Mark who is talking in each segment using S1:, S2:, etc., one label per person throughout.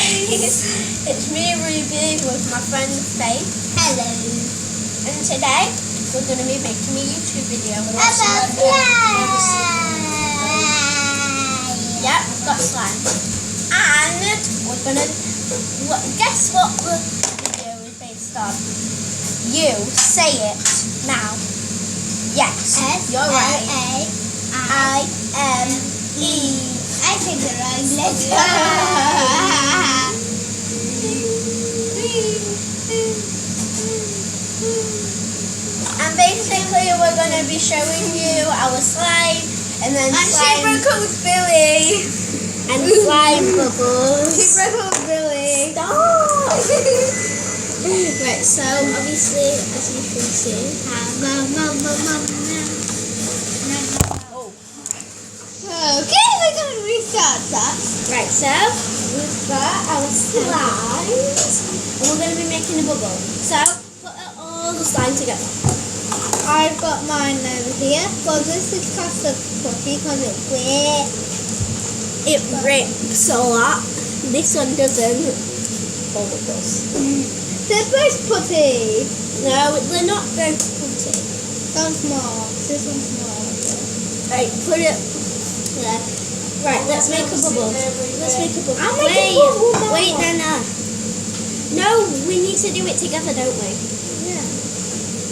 S1: guys, it's me Ruby with my friend Faith.
S2: Hello.
S1: And today we're going to be making a YouTube video.
S2: About slime.
S1: Yep, we've got slime. And we're going to, guess what the video is based on? You say it now. Yes, you're right. I-M-E.
S2: I said the wrong letter.
S1: And basically we're going to be showing you our slime and then slime
S2: Billy.
S1: and slime bubbles.
S2: Billy.
S1: Stop! Right, so obviously as you can see.
S2: Okay, we're going to restart that.
S1: Right, so we've got our slimes and we're going to be making a bubble. So put all the slime together.
S2: I've got mine over here. Well, this is cost of cookie because it wet.
S1: It rips a lot. This one doesn't. Oh, it does.
S2: They're both putty.
S1: No, they're not very pretty.
S2: One's small. This one's small.
S1: Right, put it there. Right, let's make a bubble. Let's make a bubble.
S2: I'll make a bubble.
S1: Wait, Nana. No, we need to do it together, don't we?
S2: Yeah.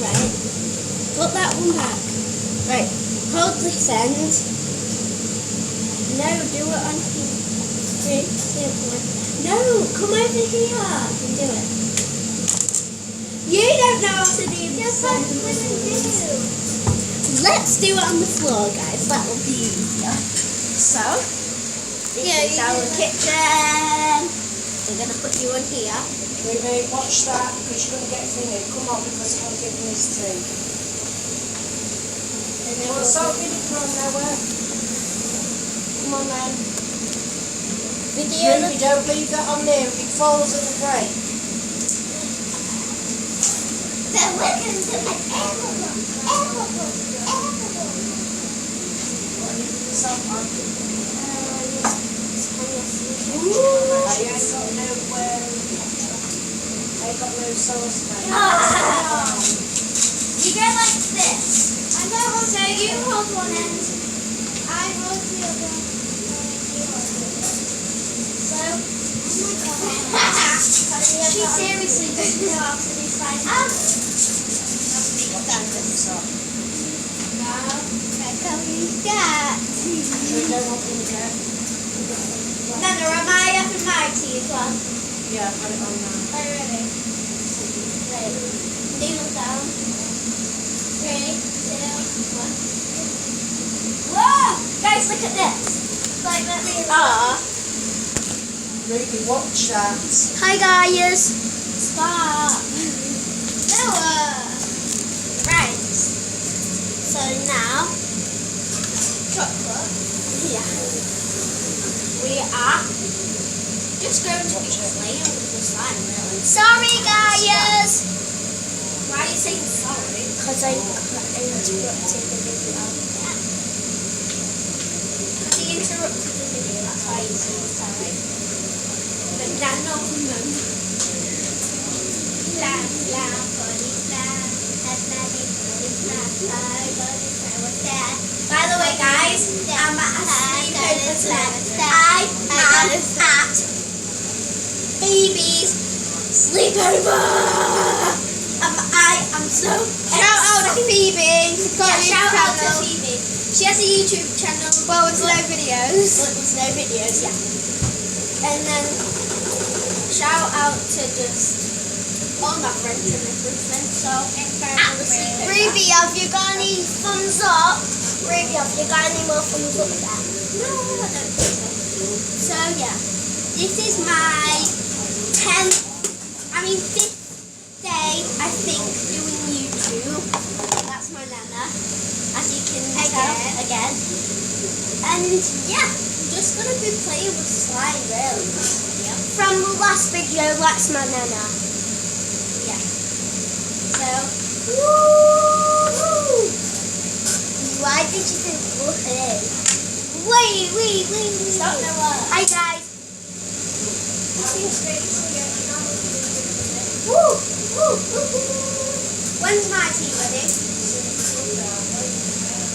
S1: Right. Put that one back. Right. Hold this end. No, do it on here. 3, 2, 1. No, come over here and do it. You don't know how to do this. Let's do it on the floor, guys. That will be easier. So, this is our kitchen. We're going to put you on here.
S3: Ruby, watch that because you're going to get thingy. Come on, because I'm giving this tea.
S1: And then
S3: Well, so really from nowhere.
S1: come on then.
S3: Ruby, don't leave that on there. If it falls, it'll break.
S2: So welcome to my apple.
S3: So, I got no sauce, mate.
S2: You go like this. I know. So you hold one end. I hold the other. So, oh my god. She seriously doesn't know how to do slime. No, can we start? Nana, am I having my tea as well?
S3: Yeah, I've got it on now.
S2: Are you ready? Right. Kneel down. 3, 2, 1.
S1: Whoa! Guys, look at this.
S2: Like that really.
S3: Ruby, watch that.
S1: Hi, guys.
S2: Stop. Noah.
S1: Right. So now,
S2: Chocolate.
S1: yeah, we are just going to be playing with the slime, really. Sorry, guys. Why are you saying sorry? Because I interrupted the video. Because he interrupted the video, that's why you're saying sorry. But now, no,
S2: Slam, slam, body slam. Athletic, body slam. Body slam. What's that?
S1: By the way, guys, I'm at a sleepover tonight. I am at Phoebe's sleepover. I am so
S2: Shout out to Phoebe.
S1: Yeah, shout out to Phoebe. She has a YouTube channel.
S2: Well, with no videos.
S1: With no videos, yeah. And then shout out to just all my friends and everything. So at the sleepover.
S2: Ruby, have you got any thumbs up? Ruby, have you got any more thumbs up there?
S1: No, I don't think so. So yeah, this is my 5th day, I think, doing YouTube. That's my Nana, as you can tell, again. And yeah, I'm just gonna be playing with slime, really. Yeah.
S2: From the last video, that's my Nana.
S1: Yeah. So,
S2: Woo! Why did you think look at it? Wait.
S1: stop Noah.
S2: Hi guys.
S1: Woo! Woo! When's my tea ready?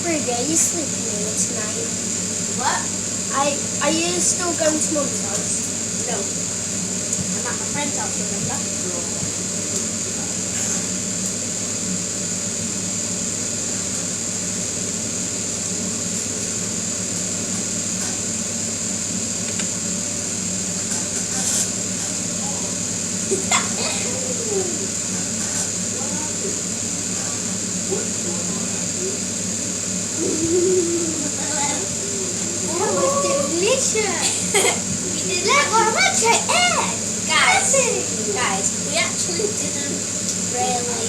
S1: Ruby, are you sleeping in tonight? What? Are you still going to Mum's house? No. I'm at my friend's house, remember? That was delicious. Look, what about your egg? Guys, we actually didn't really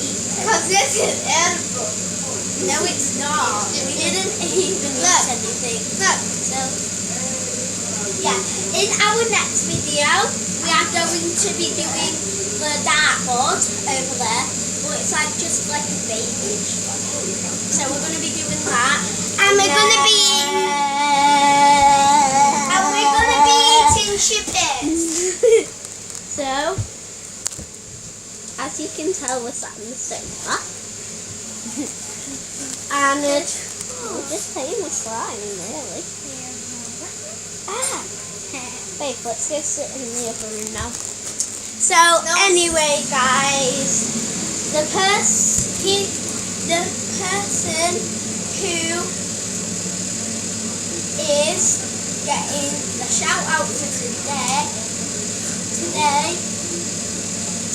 S1: eat it. Because this is edible. No, it's not. We didn't even eat anything. Look. So, yeah. In our next video, we are going to be doing the dartboard over there. But it's like just like a baby-ish one. So we're going to be doing that. And we're going to be eating chips. So, as you can tell, we're sat on the sofa. And we're just playing with slime, really. Wait, let's go sit in the other room now. So, anyway, guys, the person who is getting the shout out for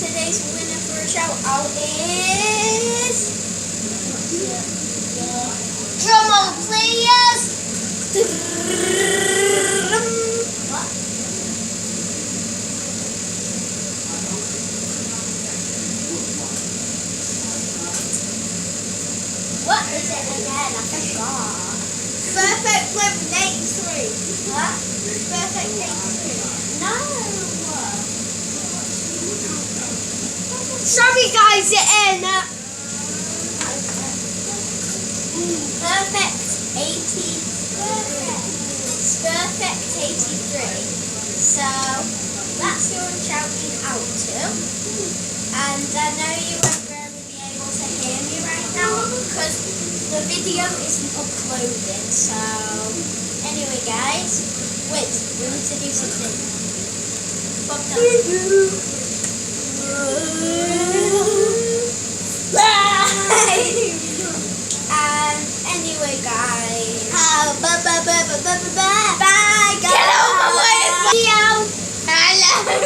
S1: today's winner for a shout out is drum roll, please. What is it again? I forgot. Perfect Flip 83. What? Perfect 83. No. Sorry guys, you're in. Perfect 80. Perfect 83. So that's who I'm shouting out to. And I know you won't really be able to hear me right now because the video isn't uploaded. So anyway, guys, wait, we need to do something. And anyway, guys, bye guys. Get over with. Hello.